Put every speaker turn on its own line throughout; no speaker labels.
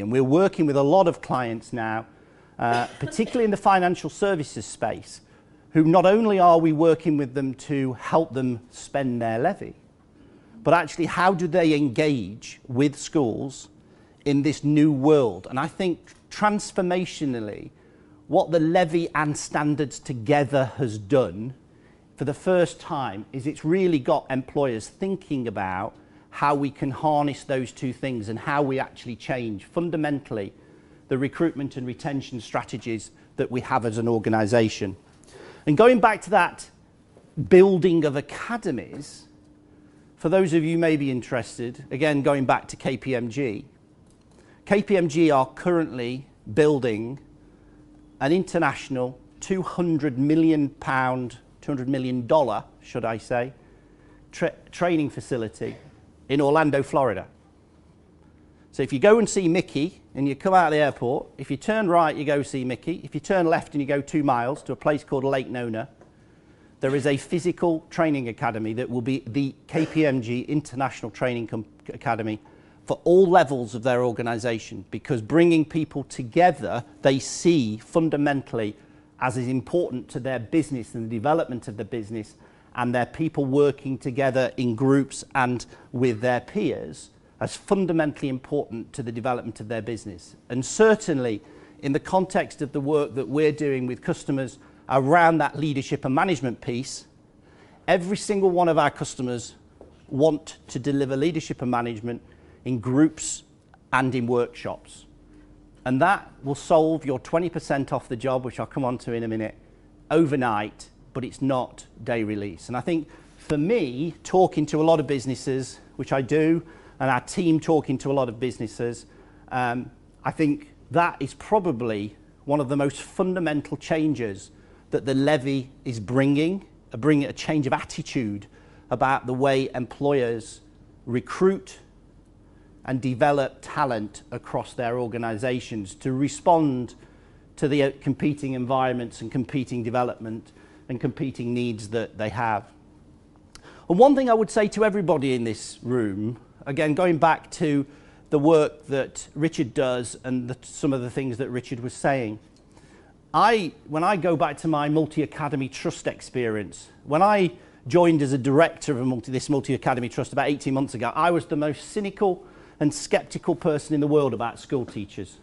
And we're working with a lot of clients now, particularly in the financial services space, who not only are we working with them to help them spend their levy, but actually how do they engage with schools in this new world. And I think transformationally, what the levy and standards together has done for the first time is it's really got employers thinking about how we can harness those two things and how we actually change fundamentally the recruitment and retention strategies that we have as an organisation. And going back to that building of academies, for those of you who may be interested, again going back to KPMG, KPMG are currently building an international £200 million, $200 million, should I say, training facility in Orlando, Florida. So if you go and see Mickey and you come out of the airport, if you turn right, you go see Mickey. If you turn left and you go 2 miles to a place called Lake Nona, there is a physical training academy that will be the KPMG International Training Academy for all levels of their organisation, because bringing people together, they see fundamentally as is important to their business and the development of the business, and their people working together in groups and with their peers as fundamentally important to the development of their business. And certainly in the context of the work that we're doing with customers around that leadership and management piece, every single one of our customers want to deliver leadership and management in groups and in workshops. And that will solve your 20% off the job, which I'll come on to in a minute, overnight, but it's not day release. And I think for me, talking to a lot of businesses, which I do, and our team talking to a lot of businesses, I think that is probably one of the most fundamental changes that the levy is bringing a change of attitude about the way employers recruit and develop talent across their organisations to respond to the competing environments and competing development and competing needs that they have. And one thing I would say to everybody in this room, again, going back to the work that Richard does and some of the things that Richard was saying, when I go back to my multi-academy trust experience, when I joined as a director of this multi-academy trust about 18 months ago, I was the most cynical and sceptical person in the world about school teachers.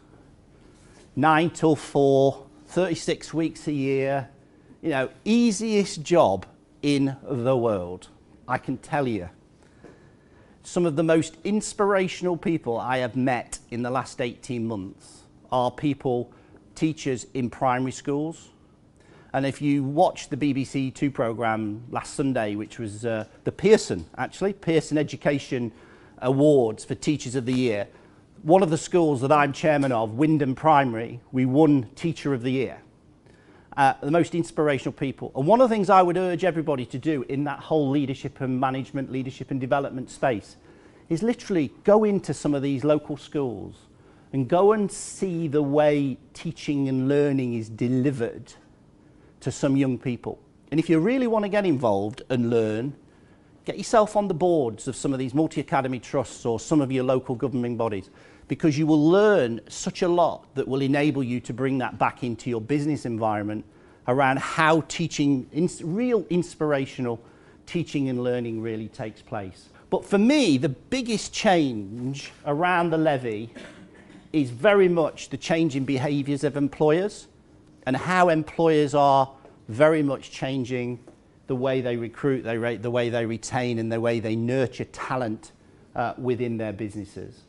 9 till 4, 36 weeks a year, you know, easiest job in the world, I can tell you. Some of the most inspirational people I have met in the last 18 months are teachers in primary schools. And if you watched the BBC Two programme last Sunday, which was the Pearson Education Awards for Teachers of the Year, one of the schools that I'm chairman of, Wyndham Primary, we won Teacher of the Year. The most inspirational people. And one of the things I would urge everybody to do in that whole leadership and management, leadership and development space is literally go into some of these local schools and go and see the way teaching and learning is delivered to some young people. And if you really want to get involved and learn, get yourself on the boards of some of these multi-academy trusts or some of your local governing bodies, because you will learn such a lot that will enable you to bring that back into your business environment around how teaching, real inspirational teaching and learning really takes place. But for me, the biggest change around the levy is very much the change in behaviours of employers and how employers are very much changing the way they recruit, the way they retain and the way they nurture talent within their businesses.